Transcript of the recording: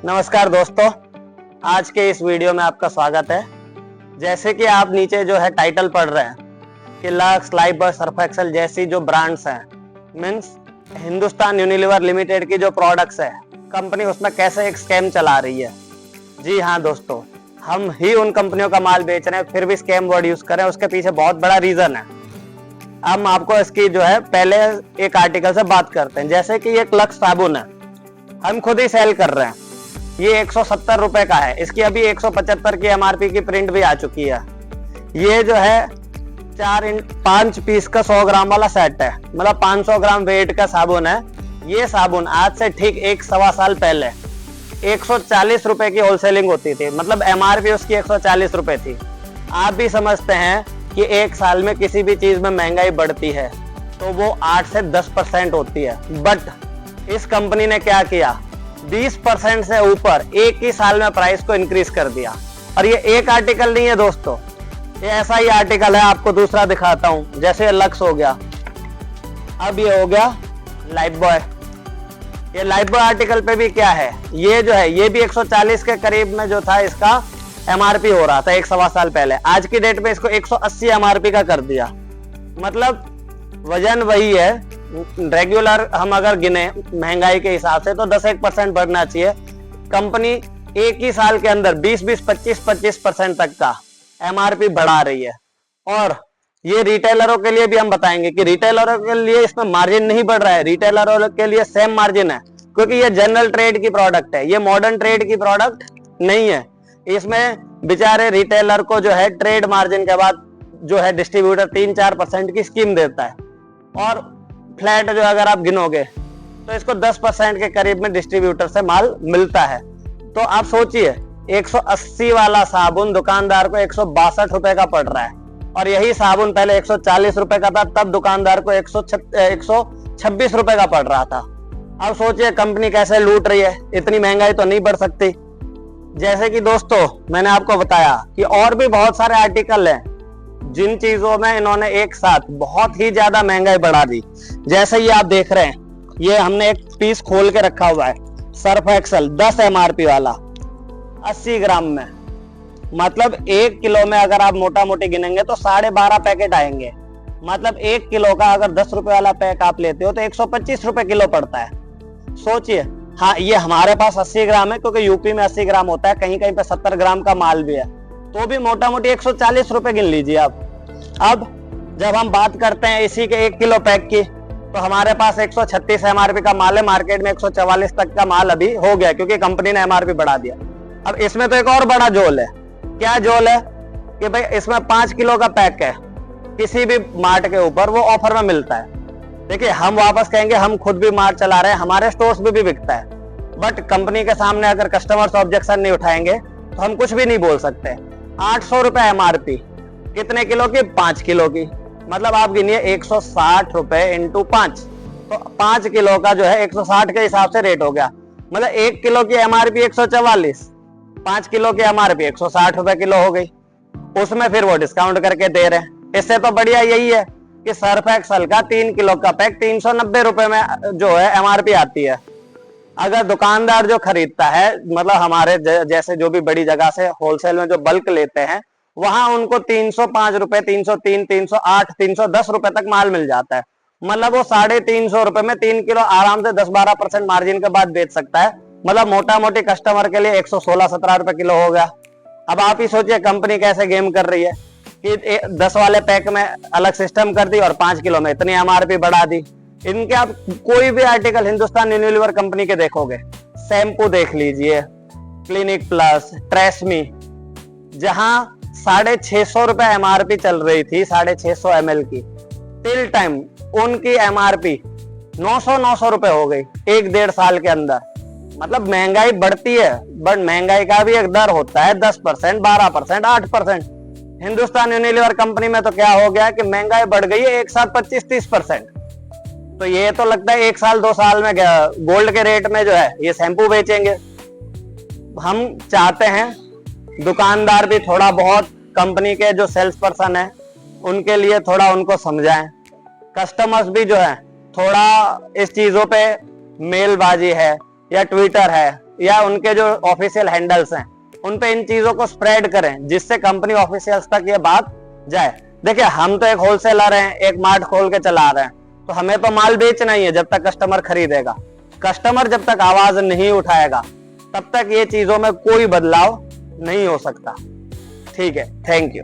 नमस्कार दोस्तों, आज के इस वीडियो में आपका स्वागत है। जैसे कि आप नीचे जो है टाइटल पढ़ रहे हैं कि लक्स, लाइफबॉय, सर्फ एक्सेल जैसी जो ब्रांड्स हैं, मीन्स हिंदुस्तान यूनिलीवर लिमिटेड की जो प्रोडक्ट्स है, कंपनी उसमें कैसे एक स्कैम चला रही है। जी हाँ दोस्तों, हम ही उन कंपनियों का माल बेच रहे हैं, फिर भी स्कैम वर्ड यूज करें, उसके पीछे बहुत बड़ा रीजन है। हम आपको इसकी जो है पहले एक आर्टिकल से बात करते हैं। जैसे कि एक लक्स साबुन है, हम खुद ही सेल कर रहे हैं, ये 170 रुपए का है। इसकी अभी 175 की एमआरपी की प्रिंट भी आ चुकी है। ये जो है 5 पीस का 100 ग्राम वाला सेट है, मतलब 500 ग्राम वेट का साबुन है। ये साबुन आज से ठीक 1-1.25 साल पहले 140 रुपए की होलसेलिंग होती थी, मतलब एमआरपी उसकी 140 रुपए थी। आप भी समझते हैं कि एक साल में किसी भी चीज में महंगाई बढ़ती है तो वो 8 से 10% होती है। बट इस कंपनी ने क्या किया, 20% से ऊपर एक ही साल में प्राइस को इंक्रीज कर दिया। और ये एक आर्टिकल नहीं है दोस्तों, ये ऐसा ही आर्टिकल है। आपको दूसरा दिखाता हूं, जैसे लक्स हो गया, अब ये हो गया लाइफबॉय। ये लाइफबॉय आर्टिकल पे भी क्या है, ये जो है ये भी 140 के करीब में जो था इसका एमआरपी हो रहा था 1-1.25 साल पहले। आज की डेट में इसको 180 एमआरपी का कर दिया। मतलब वजन वही है। रेगुलर हम अगर गिने महंगाई के हिसाब से तो 10-1% बढ़ना चाहिए। कंपनी एक ही साल के अंदर 20-20, 25-25% तक का एमआरपी बढ़ा रही है। और ये रिटेलरों के लिए भी हम बताएंगे कि रिटेलरों के लिए इसमें मार्जिन नहीं बढ़ रहा है, रिटेलरों के लिए सेम मार्जिन है, क्योंकि ये जनरल ट्रेड की प्रोडक्ट है, ये मॉडर्न ट्रेड की प्रोडक्ट नहीं है। इसमें बेचारे रिटेलर को जो है ट्रेड मार्जिन के बाद जो है डिस्ट्रीब्यूटर 3-4% की स्कीम देता है। और फ्लैट जो अगर आप गिनोगे तो इसको 10% के करीब में डिस्ट्रीब्यूटर से माल मिलता है। तो आप सोचिए 180 वाला साबुन दुकानदार को 162 रुपए का पड़ रहा है, और यही साबुन पहले 140 रुपए का था, तब दुकानदार को 126 रुपए का पड़ रहा था। अब सोचिए कंपनी कैसे लूट रही है। इतनी महंगाई तो नहीं बढ़ सकती। जैसे कि दोस्तों मैंने आपको बताया कि और भी बहुत सारे आर्टिकल हैं जिन चीजों में इन्होंने एक साथ बहुत ही ज्यादा महंगाई बढ़ा दी। जैसे ये आप देख रहे हैं, ये हमने एक पीस खोल के रखा हुआ है, सर्फ एक्सेल 10 एमआरपी वाला 80 ग्राम में, मतलब 1 किलो में अगर आप मोटा मोटी गिनेंगे तो 12.5 पैकेट आएंगे। मतलब 1 किलो का अगर 10 रुपए वाला पैक आप लेते हो तो 125 रुपए किलो पड़ता है। सोचिए। हाँ, ये हमारे पास 80 ग्राम है क्योंकि यूपी में 80 ग्राम होता है, कहीं कहीं पे 70 ग्राम का माल भी है, तो भी मोटा मोटी 140 रुपए गिन लीजिए आप। अब जब हम बात करते हैं इसी के 1 किलो पैक की, तो हमारे पास 136 एमआरपी का माल है, मार्केट में 144 तक का माल अभी हो गया क्योंकि कंपनी ने एमआरपी बढ़ा दिया। अब इसमें तो एक और बड़ा जोल है। क्या जोल है कि भाई इसमें 5 किलो का पैक है, किसी भी मार्ट के ऊपर वो ऑफर में मिलता है। देखिए, हम वापस कहेंगे हम खुद भी मार्ट चला रहे हैं, हमारे स्टोर्स में भी बिकता है, बट कंपनी के सामने अगर कस्टमर्स ऑब्जेक्शन नहीं उठाएंगे तो हम कुछ भी नहीं बोल सकते। 800 रुपए एमआरपी, कितने किलो की? 5 किलो की। मतलब आप गिनिए 160 रुपए इंटू 5, तो 5 किलो का जो है 160 के हिसाब से रेट हो गया। मतलब 1 किलो की एमआरपी 144, 5 किलो की एमआरपी 160 रुपए किलो हो गई। उसमें फिर वो डिस्काउंट करके दे रहे हैं। इससे तो बढ़िया यही है कि सर्फ एक्सेल का 3 किलो का पैक 390 रुपए में जो है एमआरपी आती है। अगर दुकानदार जो खरीदता है, मतलब हमारे जैसे जो भी बड़ी जगह से होलसेल में जो बल्क लेते हैं, वहां उनको 305 रुपए, 303, 308, 310 रुपए तक माल मिल जाता है। मतलब वो 350 रुपए में 3 किलो आराम से 10-12% मार्जिन के बाद बेच सकता है। मतलब मोटा मोटी कस्टमर के लिए 116-17 रुपए किलो हो गया। अब आप ही सोचिए कंपनी कैसे गेम कर रही है कि 10 वाले पैक में अलग सिस्टम कर दी और 5 किलो में इतनी एमआरपी बढ़ा दी। इनके आप कोई भी आर्टिकल हिंदुस्तान यूनिलीवर कंपनी के देखोगे, शैम्पू देख लीजिए, क्लिनिक प्लस, ट्रेसमी, जहां 650 रुपए एमआरपी चल रही थी, 650 ml की, टिल टाइम उनकी एमआरपी 900 रुपए हो गई 1-1.5 साल के अंदर। मतलब महंगाई बढ़ती है, बट महंगाई का भी एक दर होता है, 10%, 12%, 8%। हिंदुस्तान यूनिलीवर कंपनी में तो क्या हो गया कि महंगाई बढ़ गई है एक साथ 25-30%। तो ये तो लगता है 1 साल 2 साल में गोल्ड के रेट में जो है ये शैम्पू बेचेंगे। हम चाहते हैं दुकानदार भी थोड़ा बहुत कंपनी के जो सेल्स पर्सन है उनके लिए थोड़ा उनको समझाएं, कस्टमर्स भी जो है थोड़ा इस चीजों पे मेलबाजी है या ट्विटर है या उनके जो ऑफिशियल हैंडल्स हैं उन पे इन चीजों को स्प्रेड करें, जिससे कंपनी ऑफिशियल्स तक ये बात जाए। देखिए, हम तो एक होलसेलर हैं, एक मार्ट खोल के चला रहे हैं, तो हमें तो माल बेचना ही है जब तक कस्टमर खरीदेगा। कस्टमर जब तक आवाज नहीं उठाएगा तब तक ये चीजों में कोई बदलाव नहीं हो सकता। ठीक है, थैंक यू।